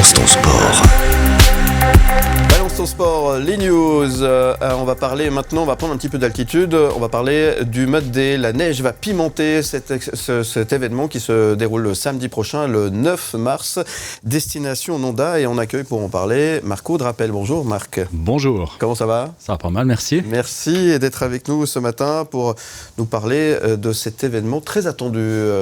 Balance ton sport. Balance ton sport, les news. On va parler maintenant, on va prendre un petit peu d'altitude. On va parler du Mud Day. La neige va pimenter cet événement qui se déroule le samedi prochain, le 9 mars. Destination Nonda, et on accueille pour en parler Marco Drapel. Bonjour Marc. Bonjour. Comment ça va ? Ça va pas mal, merci. Merci d'être avec nous ce matin pour nous parler de cet événement très attendu,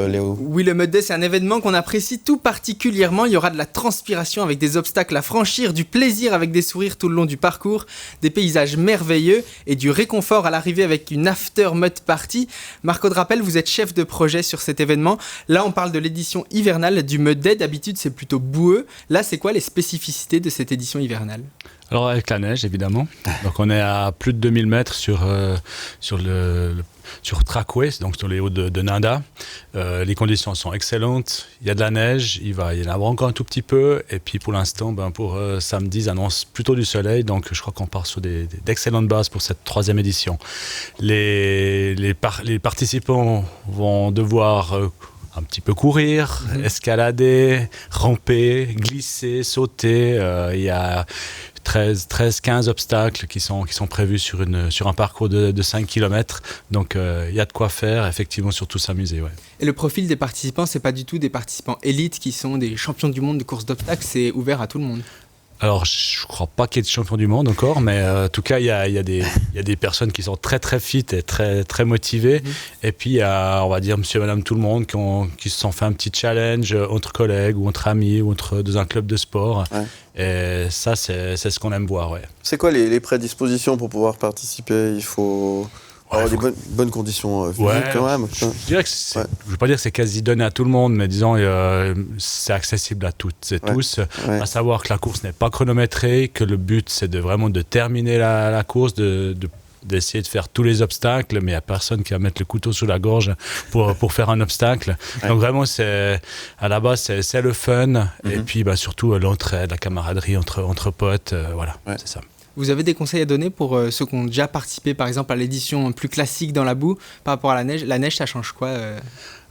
Léo. Oui, le Mud Day, c'est un événement qu'on apprécie tout particulièrement. Il y aura de la transpiration avec des obstacles à franchir, du plaisir avec des sourires tout le long du parcours, des paysages merveilleux et du réconfort à l'arrivée avec une after mud party. Marco Drapel, vous êtes chef de projet sur cet événement. Là, on parle de l'édition hivernale du Mud Day. D'habitude, c'est plutôt boueux. Là, c'est quoi les spécificités de cette édition hivernale ? Alors avec la neige, évidemment. Donc on est à plus de 2000 mètres sur Trackway, donc sur les hauts de Nanda. Les conditions sont excellentes. Il y a de la neige, il va y en avoir encore un tout petit peu. Et puis pour l'instant, pour samedi, ils annoncent plutôt du soleil. Donc je crois qu'on part sur d'excellentes bases pour cette 3e édition. Les participants vont devoir un petit peu courir, escalader, ramper, glisser, sauter. Il y a 15 obstacles qui sont prévus sur un parcours de 5 km. Donc il y a de quoi faire, effectivement, surtout s'amuser. Ouais. Et le profil des participants, c'est pas du tout des participants élites qui sont des champions du monde de course d'obstacles, c'est ouvert à tout le monde. Alors, je ne crois pas qu'il y ait de champion du monde encore, mais en tout cas, il y a des personnes qui sont très, très fit et très, très motivées. Et puis, il y a, on va dire, monsieur et madame tout le monde qui se sont fait un petit challenge entre collègues ou entre amis ou dans un club de sport. Ouais. Et ça, c'est ce qu'on aime voir. Ouais. C'est quoi les prédispositions pour pouvoir participer ? Il faut avoir des bonnes conditions physiques quand même. Je dirais que je ne veux pas dire que c'est quasi donné à tout le monde, mais disons c'est accessible à toutes et tous. À savoir que la course n'est pas chronométrée, que le but c'est vraiment de terminer la course, d'essayer de faire tous les obstacles, mais il n'y a personne qui va mettre le couteau sous la gorge pour faire un obstacle. Donc vraiment, à la base, c'est le fun, et puis surtout l'entraide, la camaraderie entre potes, c'est ça. Vous avez des conseils à donner pour ceux qui ont déjà participé, par exemple, à l'édition plus classique dans la boue, par rapport à la neige ? La neige, ça change quoi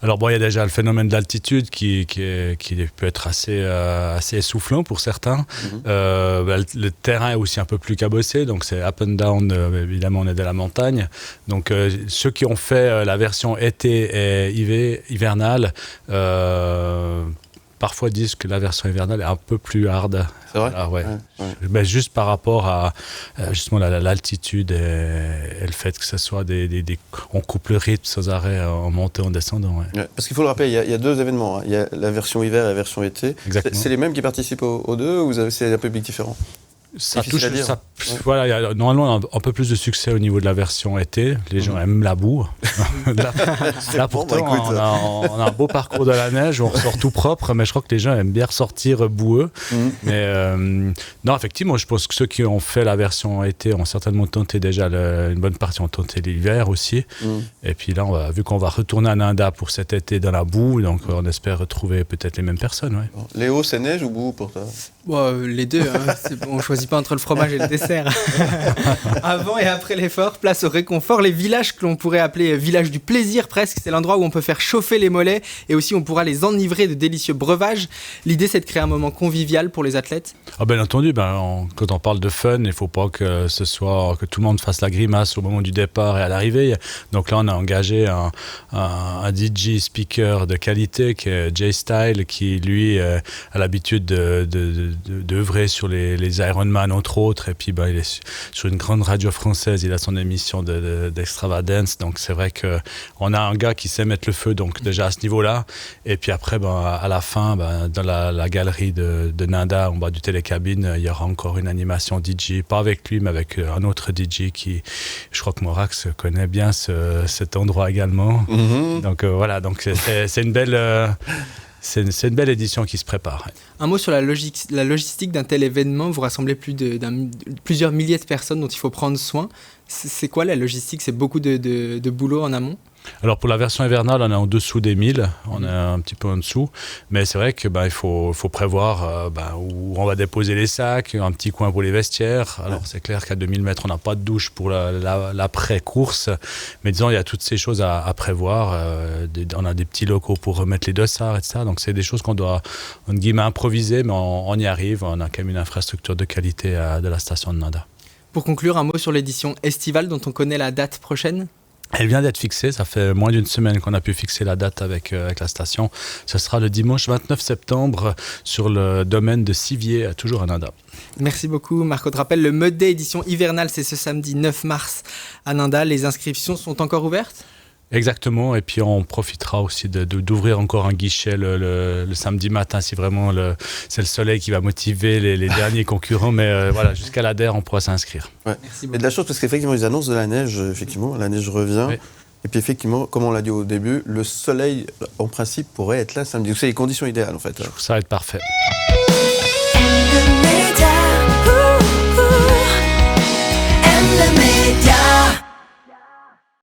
Alors il y a déjà le phénomène de l'altitude qui peut être assez essoufflant pour certains. Le terrain est aussi un peu plus cabossé, donc c'est up and down, évidemment on est de la montagne. Donc ceux qui ont fait la version été et hivernale, parfois disent que la version hivernale est un peu plus hard. C'est vrai ? Alors, Mais juste par rapport à justement l'altitude et le fait que ce soit on coupe le rythme sans arrêt en montant, en descendant. Ouais. Parce qu'il faut le rappeler, il y a 2 événements. Il y a la version hiver et la version été. Exactement. C'est les mêmes qui participent aux 2 ou c'est un public différent ? Ça touche, voilà, il y a normalement un peu plus de succès au niveau de la version été. Les gens aiment la boue. là pourtant, on a un beau parcours de la neige, on ressort tout propre, mais je crois que les gens aiment bien ressortir boueux. Mais non, effectivement, je pense que ceux qui ont fait la version été ont certainement tenté déjà une bonne partie, ont tenté l'hiver aussi. Et puis là, vu qu'on va retourner à Nanda pour cet été dans la boue, donc on espère retrouver peut-être les mêmes personnes. Ouais. Léo, c'est neige ou boue pour toi ? Les deux, on ne choisit pas entre le fromage et le dessert. Avant et après l'effort, place au réconfort. Les villages que l'on pourrait appeler villages du plaisir presque, c'est l'endroit où on peut faire chauffer les mollets et aussi on pourra les enivrer de délicieux breuvages. L'idée, c'est de créer un moment convivial pour les athlètes. Bien entendu, quand on parle de fun, il ne faut pas que tout le monde fasse la grimace au moment du départ et à l'arrivée. Donc là, on a engagé un DJ speaker de qualité qui est Jay Style, qui lui a l'habitude d'œuvrer sur les Ironman entre autres, et puis il est sur une grande radio française, il a son émission d'Extravagance, donc c'est vrai qu'on a un gars qui sait mettre le feu, donc déjà à ce niveau-là, et puis après à la fin, dans la galerie de Nanda, en bas du télécabine, il y aura encore une animation DJ, pas avec lui, mais avec un autre DJ qui, je crois que Morax connaît bien cet endroit également, donc voilà, donc c'est une belle... C'est une belle édition qui se prépare. Un mot sur la logistique d'un tel événement. Vous rassemblez plusieurs milliers de personnes dont il faut prendre soin. C'est quoi la logistique ? C'est beaucoup de boulot en amont ? Alors pour la version hivernale, on est en dessous des 1000, on est un petit peu en dessous, mais c'est vrai que il faut prévoir où on va déposer les sacs, un petit coin pour les vestiaires. Alors c'est clair qu'à 2000 mètres, on n'a pas de douche pour l'après-course, mais disons, il y a toutes ces choses à prévoir. On a des petits locaux pour remettre les dossards, etc. Donc c'est des choses qu'on doit, entre guillemets, improviser, mais on y arrive. On a quand même une infrastructure de qualité de la station de Nanda. Pour conclure, un mot sur l'édition estivale dont on connaît la date prochaine. Elle vient d'être fixée, ça fait moins d'une semaine qu'on a pu fixer la date avec la station. Ce sera le dimanche 29 septembre sur le domaine de Sivier, toujours à Nanda. Merci beaucoup Marco. De rappel, le Mud Day édition hivernale, c'est ce samedi 9 mars à Nanda. Les inscriptions sont encore ouvertes ? Exactement, et puis on profitera aussi d'ouvrir encore un guichet le samedi matin si vraiment c'est le soleil qui va motiver les derniers concurrents, mais voilà, jusqu'à l'Ader on pourra s'inscrire. Ouais. Merci beaucoup. Et de la chose, parce qu'effectivement ils annoncent de la neige, effectivement, la neige revient, oui. Et puis effectivement, comme on l'a dit au début, le soleil en principe pourrait être là samedi, c'est les conditions idéales en fait. Ça va être parfait.